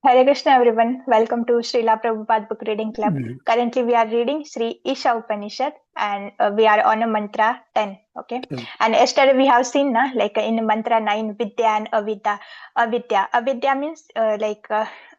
Hare Krishna everyone, welcome to Srila Prabhupada Book Reading Club. Currently we are reading Sri Īšopanīšad and we are on a mantra 10. Okay. And yesterday we have seen like in mantra 9 Vidya and Avidya. Avidya means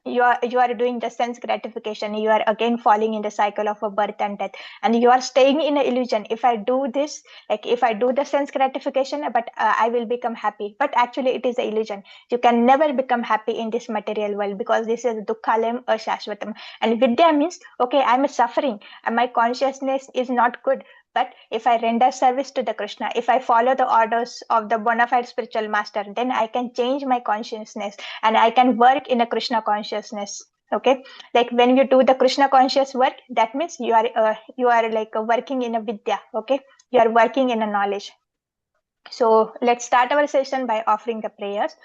you are doing the sense gratification. You are again falling in the cycle of a birth and death, and you are staying in an illusion. If I do this, like if I do the sense gratification, but I will become happy. But actually it is an illusion. You can never become happy in this material world because this is dukkhalayam ashashvatam. And Vidya means, okay, I'm suffering and my consciousness is not good. But if I render service to the Krishna, if I follow the orders of the bona fide spiritual master, then I can change my consciousness and I can work in a Krishna consciousness. Okay, like when you do the Krishna conscious work, that means you are like working in a vidya. Okay, you are working in a knowledge. So let's start our session by offering the prayers.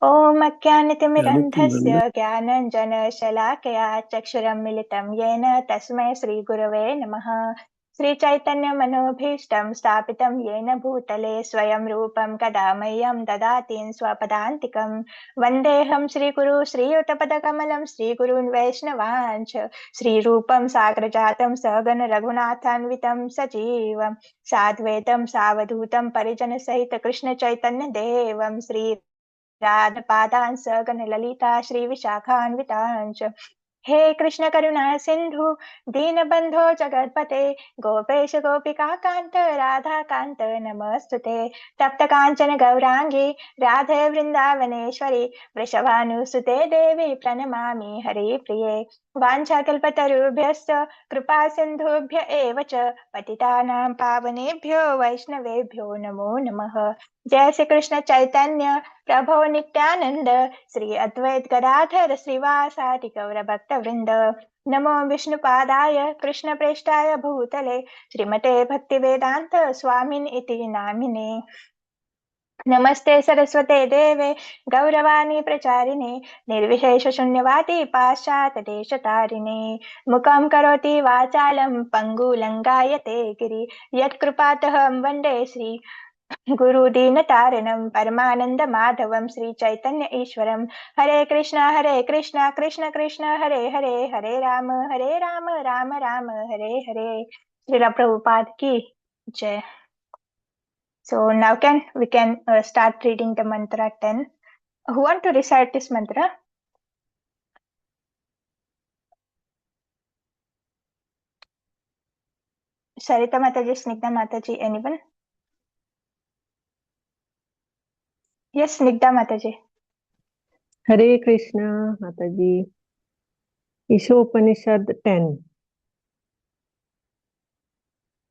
ॐ अज्ञानतिमिरन्धस्य ज्ञानञ्जनशलाकया चक्षुरन्मिलितं येन तस्मै श्रीगुरवे नमः। श्रीचैतन्यमनोभीष्टं स्थापितं येन भूतले स्वयं रूपं कदा मह्यं ददाति स्वपदान्तिकं। वन्देऽहं श्रीगुरु श्रीयुतपदकमलं श्रीगुरून् वैष्णवांश्च श्रीरूपं साग्रजातं सगण रघुनाथान्वितं सजीवं साद्वैतं सावधूतं परिजनसहित कृष्णचैतन्यदेवं श्री राधपादान् सगण ललिता श्री विशाखान्वितांच। हे कृष्ण करुणा सिंधु दीनबंधो जगतपते गोपेश गोपिका कांत राधा कांत नमस्तुते। तप्त कांचन गौरांगी राधे वृंदावनेश्वरी वृषभानुसुते देवी प्रणमामि हरि प्रिये। वाञ्छाकल्पतरुभ्यश्च कृपा सिन्धुभ्य एव च पतितानां पावनेभ्यो वैष्णवेभ्यो नमो नमः। जय श्री कृष्ण चैतन्य प्रभो नित्यानंद श्री अद्वैत गदाधर श्रीवासादि गौर भक्त वृंद। नमो विष्णुपादाय कृष्ण प्रेष्ठाय भूतले श्रीमते भक्ति वेदांत स्वामिन इति नामिने। नमस्ते सरस्वते देवे गौरवाणी प्रचारिणे निर्विशेष शून्यवादी पाश्चात देश तारिणे। मुखं करोति वाचालं पंगुलंगायते गिरि यत्कृपातहं वन्दे श्री गुरुदीनतारिणं परमानंद माधवं श्री चैतन्य ईश्वरं। हरे कृष्णा कृष्ण कृष्ण हरे हरे हरे राम राम राम हरे हरे। श्रील प्रभुपाद की जय। So now we can start reading the mantra 10. Who want to recite this mantra? Sarita Mataji, Snigdha Mataji, anyone? Yes, Snigdha Mataji. Hare Krishna, Mataji. īšopanīšad 10.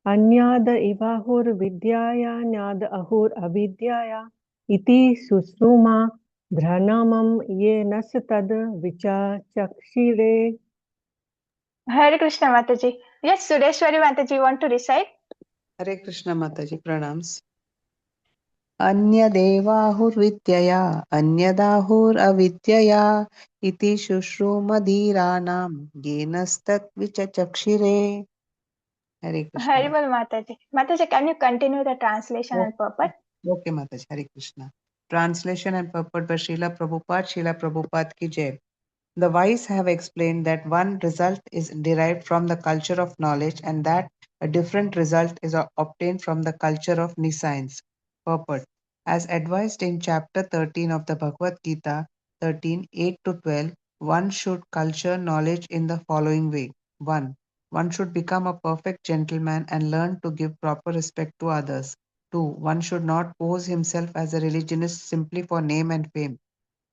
Anyāda ivahur vidyāya nyāda ahur avidyāya iti susruma dhranamam ye nasatad vichachakshire. Hare Krishna Mataji. Yes, Sudeshwari Mataji, want to recite? Hare Krishna Mataji, pranams. Anyadevahuर्विद्यया अन्यदाहुरविद्यया इति शुश्रूमधीराणां येनस्तत् विचचक्षिरे. Hare Krishna. Hare Bol Mataji. Mataji, can you continue the translation and purport? Okay, Mataji. Hare Krishna. Translation and purport by Srila Prabhupada. Srila Prabhupada ki jai. The wise have explained that one result is derived from the culture of knowledge and that a different result is obtained from the culture of nescience. Purport. As advised in chapter 13 of the Bhagavad Gita 13:8-12, one should culture knowledge in the following way. 1. One should become a perfect gentleman and learn to give proper respect to others. 2. One should not pose himself as a religionist simply for name and fame.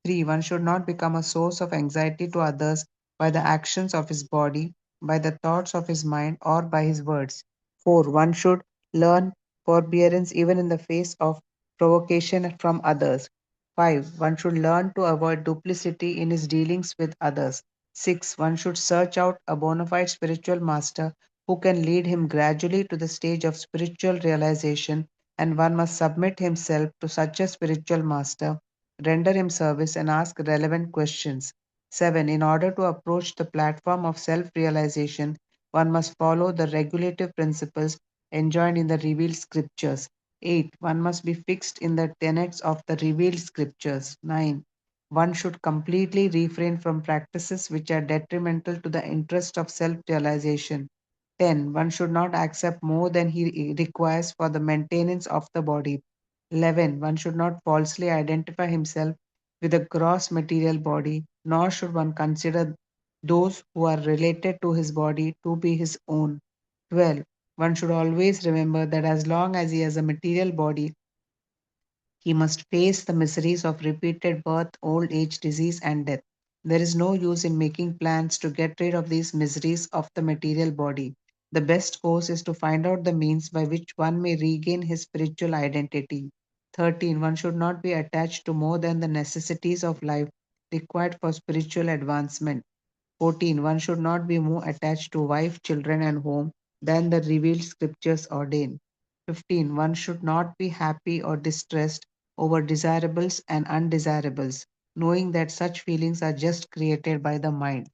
3. One should not become a source of anxiety to others by the actions of his body, by the thoughts of his mind, or by his words. 4. One should learn forbearance even in the face of provocation from others. 5. One should learn to avoid duplicity in his dealings with others. 6. One should search out a bona fide spiritual master who can lead him gradually to the stage of spiritual realization, and one must submit himself to such a spiritual master, render him service, and ask relevant questions. 7. In order to approach the platform of self-realization, one must follow the regulative principles enjoined in the revealed scriptures. 8. One must be fixed in the tenets of the revealed scriptures. 9. One should completely refrain from practices which are detrimental to the interest of self-realization. 10. One should not accept more than he requires for the maintenance of the body. 11. One should not falsely identify himself with a gross material body, nor should one consider those who are related to his body to be his own. 12. One should always remember that as long as he has a material body, he must face the miseries of repeated birth, old age, disease, and death. There is no use in making plans to get rid of these miseries of the material body. The best course is to find out the means by which one may regain his spiritual identity. 13. One should not be attached to more than the necessities of life required for spiritual advancement. 14. One should not be more attached to wife, children, and home than the revealed scriptures ordain. 15. One should not be happy or distressed over desirables and undesirables, knowing that such feelings are just created by the mind.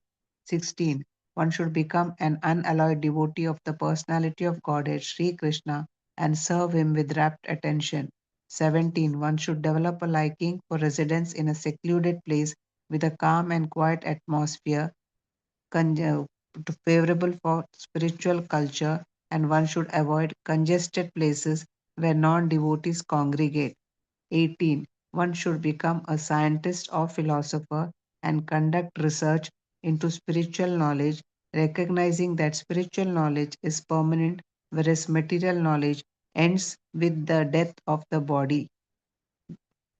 16. One should become an unalloyed devotee of the personality of Godhead, Sri Krishna, and serve him with rapt attention. 17. One should develop a liking for residence in a secluded place with a calm and quiet atmosphere con- favorable for spiritual culture, and one should avoid congested places where non devotees congregate. 18. One should become a scientist or philosopher and conduct research into spiritual knowledge, recognizing that spiritual knowledge is permanent, whereas material knowledge ends with the death of the body.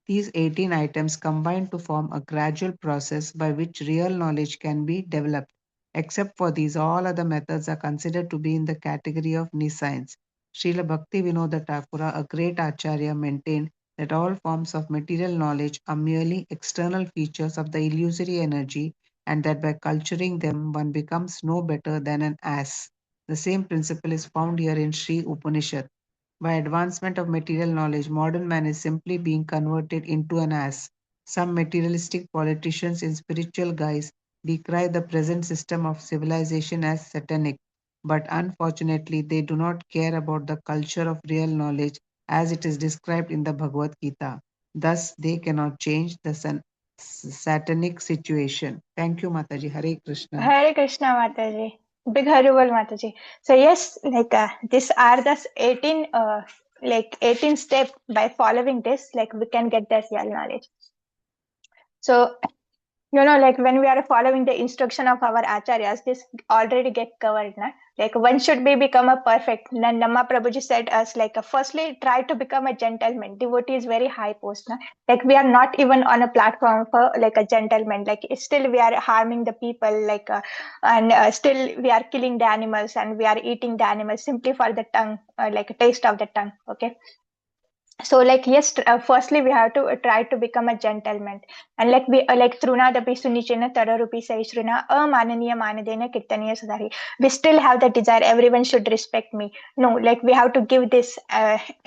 These 18 items combine to form a gradual process by which real knowledge can be developed. Except for these, all other methods are considered to be in the category of nescience. Srila Bhakti Vinoda Thakura, a great acharya, maintained that all forms of material knowledge are merely external features of the illusory energy, and that by culturing them one becomes no better than an ass. The same principle is found here in Sri Upanishad. By advancement of material knowledge, modern man is simply being converted into an ass. Some materialistic politicians in spiritual guise decry the present system of civilization as satanic, but unfortunately they do not care about the culture of real knowledge as it is described in the Bhagavad Gita. Thus, they cannot change the satanic situation. Thank you, Mataji. Hare Krishna. Hare Krishna, Mataji. Big Harubal, Mataji. So yes, these are the 18 18 steps. By following this, like we can get that real knowledge. So like when we are following the instruction of our acharyas, this already get covered, na? Like one should become a perfect. Namma Prabhuji said us firstly try to become a gentleman. Devotee is very high post, na? Like we are not even on a platform for like a gentleman. Like still we are harming the people, and still we are killing the animals and we are eating the animals simply for the tongue, like a taste of the tongue. Okay, so yes, firstly we have to try to become a gentleman, and we like trunadapi sunichena tararupi saishruna amananiya manadena kirtaniya sadari. We still have the desire everyone should respect me. No, like we have to give this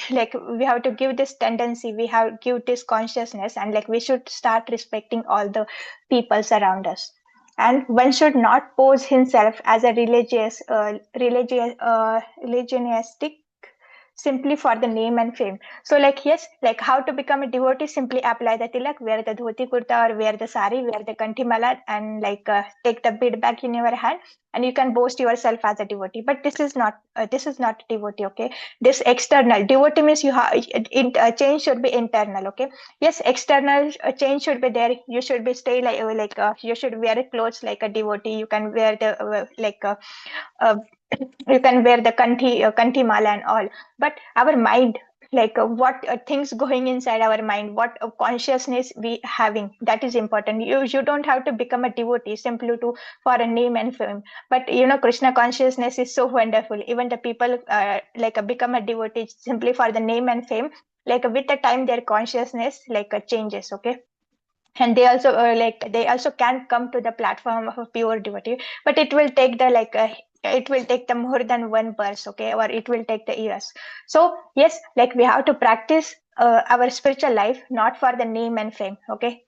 we have to give this tendency, we have give this consciousness, and we should start respecting all the peoples around us. And one should not pose himself as a religionistic simply for the name and fame. So yes, like how to become a devotee, simply apply the tilak, wear the dhoti kurta or wear the sari, wear the kanthi mala, and take the bead bag in your hand, and you can boast yourself as a devotee. But this is not devotee. Okay, this external devotee means you have change should be internal. Okay, yes, external change should be there. You should be stay you should wear clothes like a devotee. You can wear the uh, you can wear the kanthi mala and all, but our mind, what things going inside our mind, what consciousness we having, that is important. You don't have to become a devotee simply to for a name and fame. But Krishna consciousness is so wonderful. Even the people become a devotee simply for the name and fame. With the time their consciousness changes. Okay, and they also they also can come to the platform of a pure devotee, but it will take the it will take the more than one birth. Okay, or it will take the years. So yes, we have to practice our spiritual life not for the name and fame. Okay,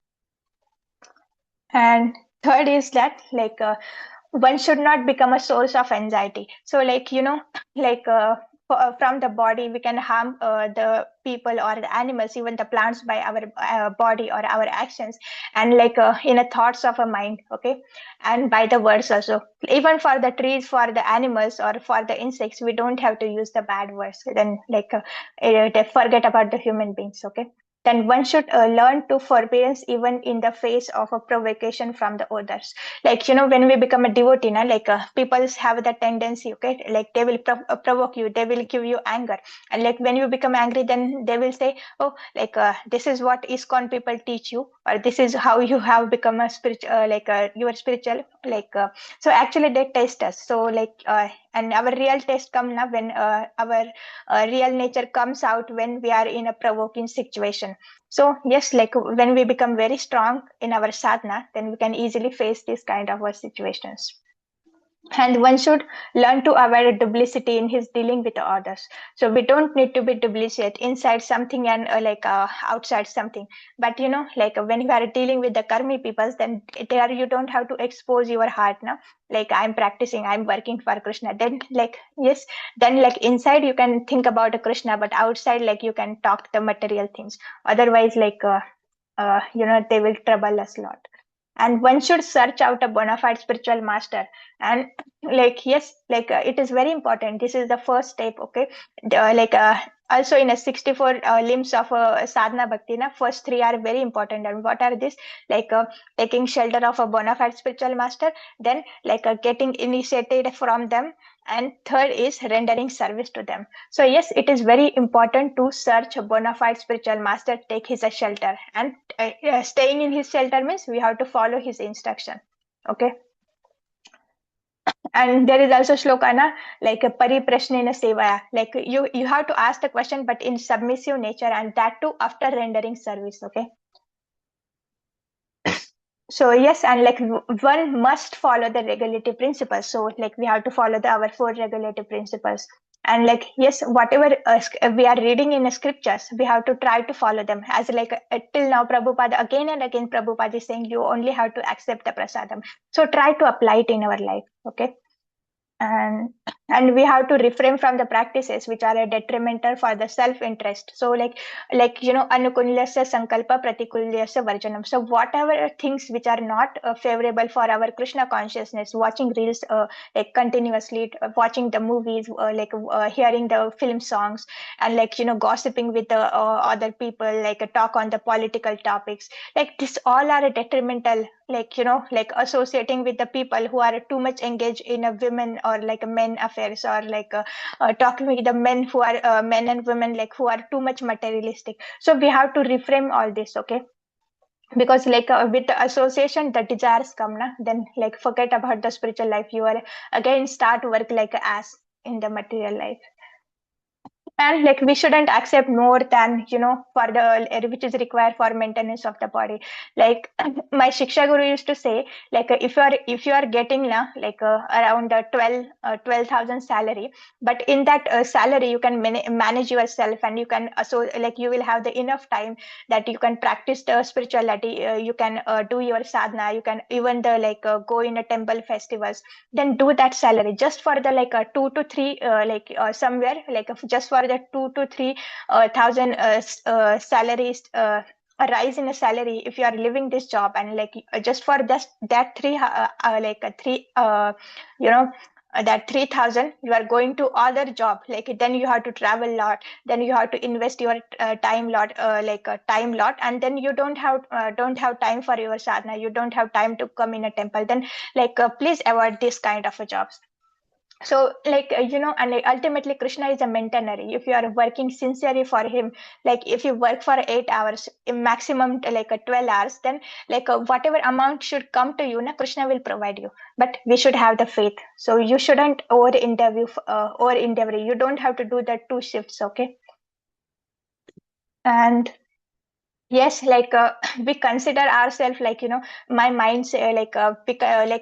and third is that one should not become a source of anxiety. So like from the body, we can harm the people or the animals, even the plants, by our body or our actions, and like in a thoughts of a mind, okay, and by the words also. Even for the trees, for the animals, or for the insects, we don't have to use the bad words. Then like they forget about the human beings, okay. Then one should learn to forbearance even in the face of a provocation from the others. Like, when we become a devotee, like people have the tendency, okay, like they will provoke you, they will give you anger, and like when you become angry, then they will say, oh, like this is what ISKCON people teach you, or this is how you have become a spiritual, you are spiritual, like so actually they test us. So like and our real test come now when our real nature comes out when we are in a provoking situation. So yes, like when we become very strong in our sadhana, then we can easily face these kind of situations. And one should learn to avoid duplicity in his dealing with others. So we don't need to be duplicate inside something and outside something. But like when you are dealing with the karmi peoples, then there you don't have to expose your heart now. Like I'm practicing, I'm working for Krishna. Then like yes, then like inside you can think about Krishna, but outside like you can talk the material things. Otherwise, like they will trouble us a lot. And one should search out a bona fide spiritual master. And like yes, like it is very important. This is the first step, okay. Like also in a 64 limbs of sadhana bhakti, first three are very important. And what are these? Like taking shelter of a bona fide spiritual master, then like getting initiated from them, and third is rendering service to them. So yes, it is very important to search a bona fide spiritual master, take his shelter, and staying in his shelter means we have to follow his instruction, okay. And there is also shlokana, like a pariprashnena sevaya, like you have to ask the question but in submissive nature, and that too after rendering service, okay. So yes, and like one must follow the regulative principles. So like we have to follow our four regulative principles. And like yes, whatever we are reading in the scriptures, we have to try to follow them. As like till now, Prabhupada again and again, Prabhupada is saying you only have to accept the prasadam. So try to apply it in our life, okay. And we have to refrain from the practices which are detrimental for the self-interest. So like anukulyasya sankalpa pratikulyasya varjanam. So whatever things which are not favorable for our Krishna consciousness, watching reels like continuously, watching the movies, hearing the film songs, and like gossiping with the other people, like talk on the political topics, like this all are detrimental. Like like associating with the people who are too much engaged in a women or like a men affairs, or like talking with the men who are men and women like who are too much materialistic. So we have to reframe all this, okay. Because like with the association the desires come na, then like forget about the spiritual life, you are again start work like a ass in the material life. And like we shouldn't accept more than for the which is required for maintenance of the body. Like my shiksha guru used to say, like if you are getting now like around 12,000 salary, but in that salary you can manage yourself, and you can so like you will have the enough time that you can practice the spirituality, you can do your sadhana, you can even the like go in a temple festivals. Then do that salary just for the like 2 to 3 somewhere like just for the 2 to 3 thousand salaries, a rise in a salary if you are living this job, and like just for that three like three that 3,000 you are going to other job, like then you have to travel a lot, then you have to invest your time lot, time lot, and then you don't have time for your sadhana, you don't have time to come in a temple. Then like please avoid this kind of a jobs. So like and like, ultimately Krishna is a maintainer. If you are working sincerely for him, like if you work for 8 hours maximum like 12 hours, then like whatever amount should come to you, Krishna will provide you. But we should have the faith, so you shouldn't over endeavor, you don't have to do the 2 shifts, okay. And yes, like we consider ourselves like my mind say like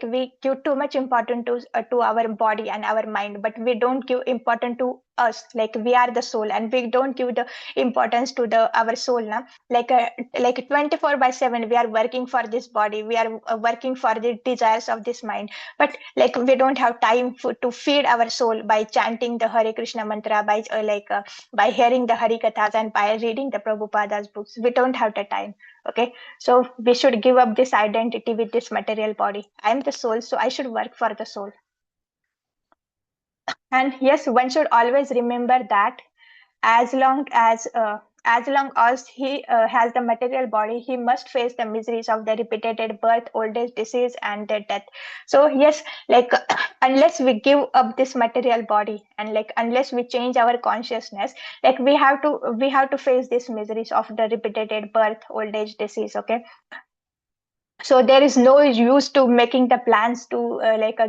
we give too much importance to our body and our mind, but we don't give importance to us, like we are the soul, and we don't give the importance to our soul now. Like 24/7 we are working for this body, we are working for the desires of this mind, but like we don't have time to feed our soul by chanting the Hare Krishna mantra, by hearing the Hari Kathas, and by reading the Prabhupada's books. We don't have the time. Okay, so we should give up this identity with this material body. I am the soul, so I should work for the soul. And yes, one should always remember that as long as he has the material body, he must face the miseries of the repeated birth, old age, disease, and the death. So yes, like unless we give up this material body, and like unless we change our consciousness, like we have to face these miseries of the repeated birth, old age, disease. Okay, so there is no use to making the plans to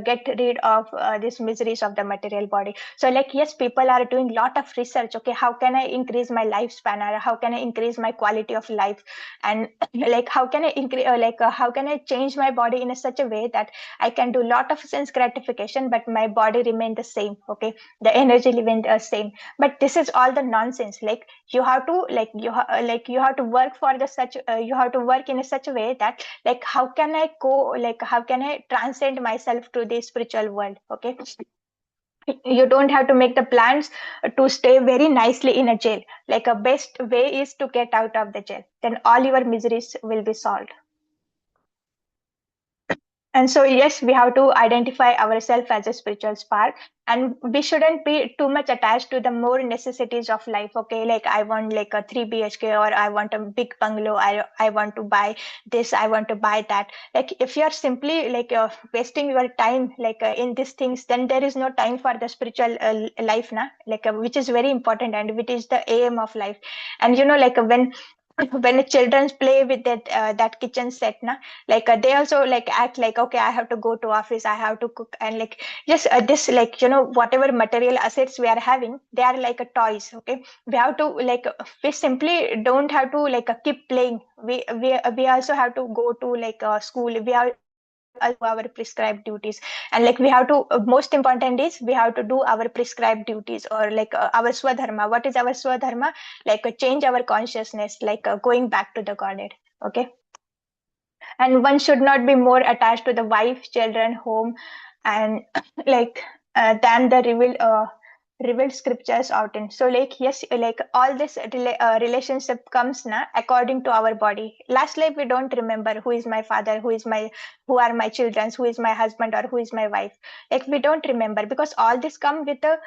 get rid of these miseries of the material body. So like yes, people are doing lot of research. Okay, how can I increase my lifespan, or how can I increase my quality of life, and like how can I increase how can I change my body in a such a way that I can do lot of sense gratification, but my body remain the same. Okay, the energy remain the same. But this is all the nonsense. Like you have to you have to work for the such you have to work in a such a way that like how can I how can I transcend myself to the spiritual world. Okay, you don't have to make the plans to stay very nicely in a jail. Like a best way is to get out of the jail, then all your miseries will be solved. And so yes, we have to identify ourselves as a spiritual spark, and we shouldn't be too much attached to the more necessities of life. Okay, like I want like a 3 BHK, or I want a big bungalow, I want to buy this, I want to buy that. Like if you're simply wasting your time in these things, then there is no time for the spiritual life na, which is very important, and which is the aim of life. And when the children play with that kitchen set na, they also act like, okay, I have to go to office, I have to cook, and just this whatever material assets we are having, they are like a toys. Okay, we have to we simply don't have to keep playing. We also have to go to school. We have our prescribed duties, and we have to most important is we have to do our prescribed duties, or our swadharma. What is our swadharma? Change our consciousness, going back to the Godhead. Okay, and one should not be more attached to the wife, children, home, and than the revealed scriptures out in. So yes, all this relationship comes na according to our body. Last life we don't remember who is my father, who are my children, who is my husband, or who is my wife. We don't remember, because all this come with the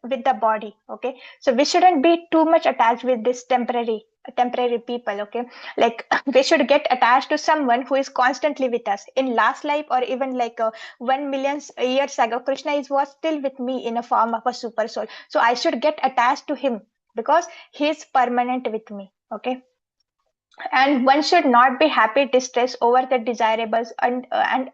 with the body. Okay, so we shouldn't be too much attached with this temporary people. Okay, we should get attached to someone who is constantly with us in last life, or even 1 million years ago. Krishna was still with me in a form of a super soul, so I should get attached to him because he is permanent with me. Okay, and one should not be happy distressed over the desirables and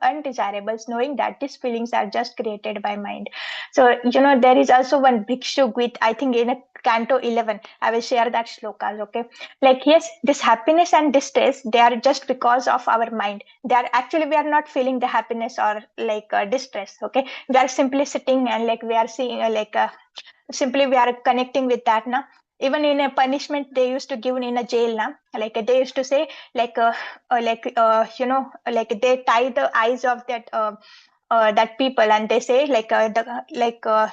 undesirables, knowing that these feelings are just created by mind. So there is also one bhikshu with, I think, in a canto 11, I will share that shlokas. Okay, yes, this happiness and distress, they are just because of our mind. They are actually, we are not feeling the happiness or distress. Okay, we are simply sitting and we are seeing simply we are connecting with that now. Even in a punishment they used to give in a jail now, they used to say they tie the eyes of that people, and they say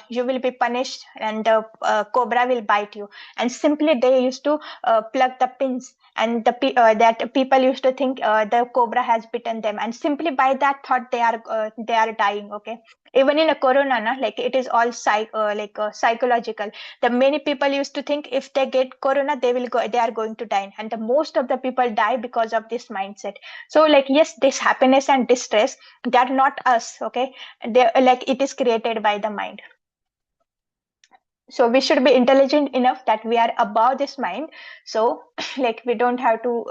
you will be punished, and the cobra will bite you. And simply they used to plug the pins, and that people used to think the cobra has bitten them, and simply by that thought they are dying. Okay, even in a corona na, it is all psychological. The many people used to think if they get corona they are going to die, and the most of the people die because of this mindset. So yes, this happiness and distress, they are not us. Okay, they it is created by the mind. So we should be intelligent enough that we are above this mind. So we don't have to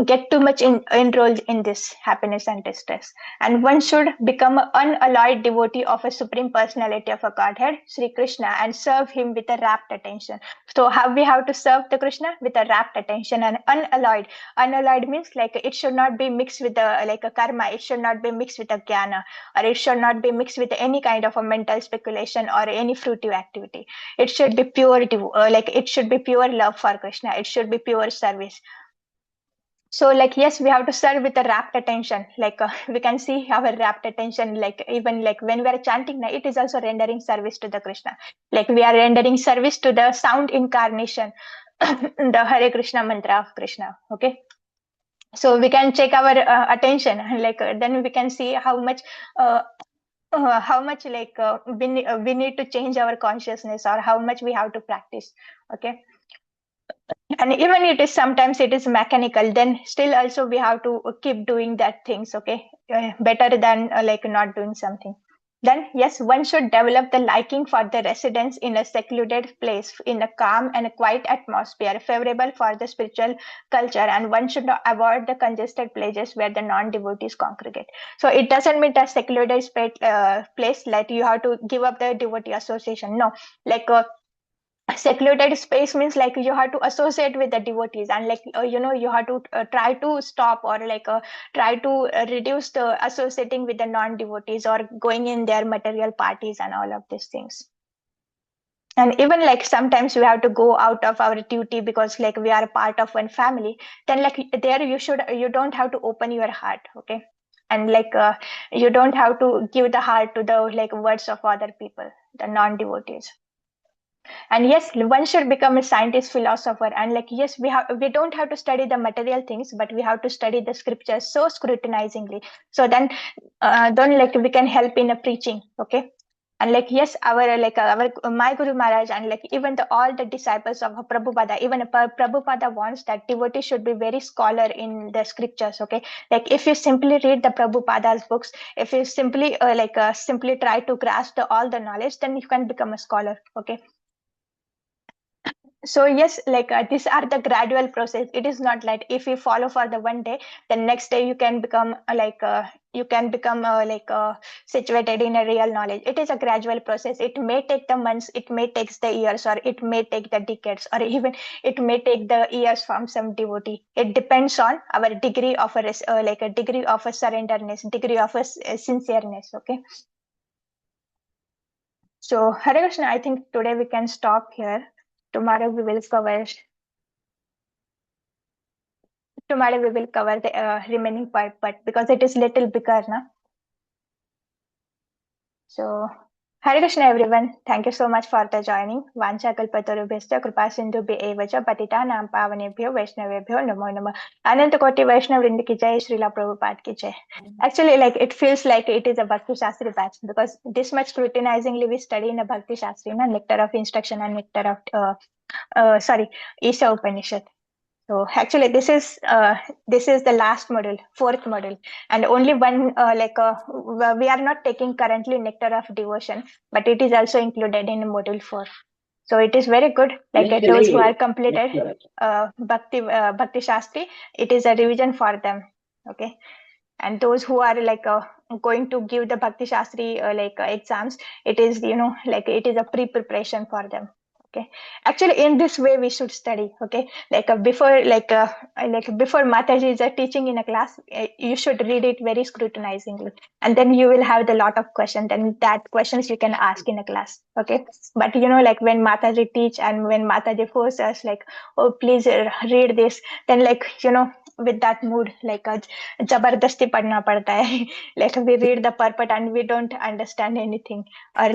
get too much enrolled in this happiness and distress. And one should become an unalloyed devotee of a supreme personality of a Godhead, Sri Krishna, and serve him with a rapt attention. So how we have to serve the Krishna? With a rapt attention and unalloyed. Unalloyed means it should not be mixed with the a karma. It should not be mixed with a jnana, or it should not be mixed with any kind of a mental speculation or any fruitive activity. activity. It should be pure, it should be pure love for Krishna. It should be pure service. So like, yes, we have to serve with a rapt attention. Like we can see our rapt attention, like even like when we are chanting, it is also rendering service to the Krishna. Like we are rendering service to the sound incarnation, the Hare Krishna mantra of Krishna. Okay. So we can check our attention, like then we can see how much we need to change our consciousness, or how much we have to practice. Okay. And even it is sometimes it is mechanical, then still also we have to keep doing that things. Okay. Better than like not doing something. Then yes, one should develop the liking for the residence in a secluded place, in a calm and a quiet atmosphere favorable for the spiritual culture, and one should avoid the congested places where the non-devotees congregate. So it doesn't mean a secluded place like you have to give up the devotee association. No, like secluded space means like you have to associate with the devotees, and like you have to try to stop, or like try to reduce the associating with the non-devotees, or going in their material parties and all of these things. And even like sometimes we have to go out of our duty because like we are a part of one family, then like there you don't have to open your heart. Okay. And like you don't have to give the heart to the like words of other people, the non-devotees. And yes, one should become a scientist, philosopher, and like yes, we don't have to study the material things, but we have to study the scriptures so scrutinizingly, so then like we can help in a preaching. Okay. And like yes, our my Guru Maharaj, and like even all the disciples of Prabhupada, even Prabhupada wants that devotee should be very scholar in the scriptures. Okay. Like if you simply read the Prabhupada's books, if you simply simply try to grasp all the knowledge, then you can become a scholar. Okay. So yes, like these are the gradual process. It is not like if you follow for the one day, the next day you can become situated in a real knowledge. It is a gradual process. It may take the months, it may take the years, or it may take the decades, or even it may take the years from some devotee. It depends on our degree of a degree of a surrenderness, degree of a sincereness. Okay. So Hare Krishna, I think today we can stop here. Tomorrow we will cover the remaining part, but because it is little bigger, na. So Hare Krishna everyone, thank you so much for the joining. Vancha kalpatarubhyascha kripa sindhubhyo eva cha patitanam pavanebhyo vaishnavebhyo namo namah. Ananta koti Vaishnav Vrinda ki jai, Srila Prabhupada ki jai. Actually, like it feels like it is a Bhakti Shastri batch, because this much scrutinizingly we study in a Bhakti Shastri, na, nectar of instruction and nectar of īšopanīšad. So actually this is the last module, fourth module, and only one we are not taking currently nectar of devotion, but it is also included in module 4. So it is very good. Like those who are completed Bhakti Shastri, it is a revision for them. Okay. And those who are going to give the Bhakti Shastri exams, it is it is a pre-preparation for them. Okay. Actually, in this way we should study. Okay. Before Mataji is teaching in a class, you should read it very scrutinizingly, and then you will have the lot of questions, and that questions you can ask in a class. Okay. But when Mataji teach, and when Mataji forces us oh please read this, then with that mood jabardasti padna padta hai. We read the purport and we don't understand anything, or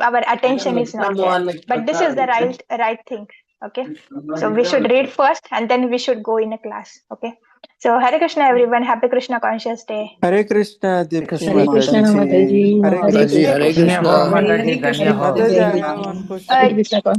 our attention is not there. But this is the right thing. Okay. So we should read first, and then we should go in a class. Okay. So Hare Krishna everyone, happy Krishna conscious day. Hare Krishna, Hare Krishna Mataji. Hare Hare Krishna. Krishna. Mataji, Hare धन्यवाद। Krishna. Mataji, I have one question. Hare Krishna.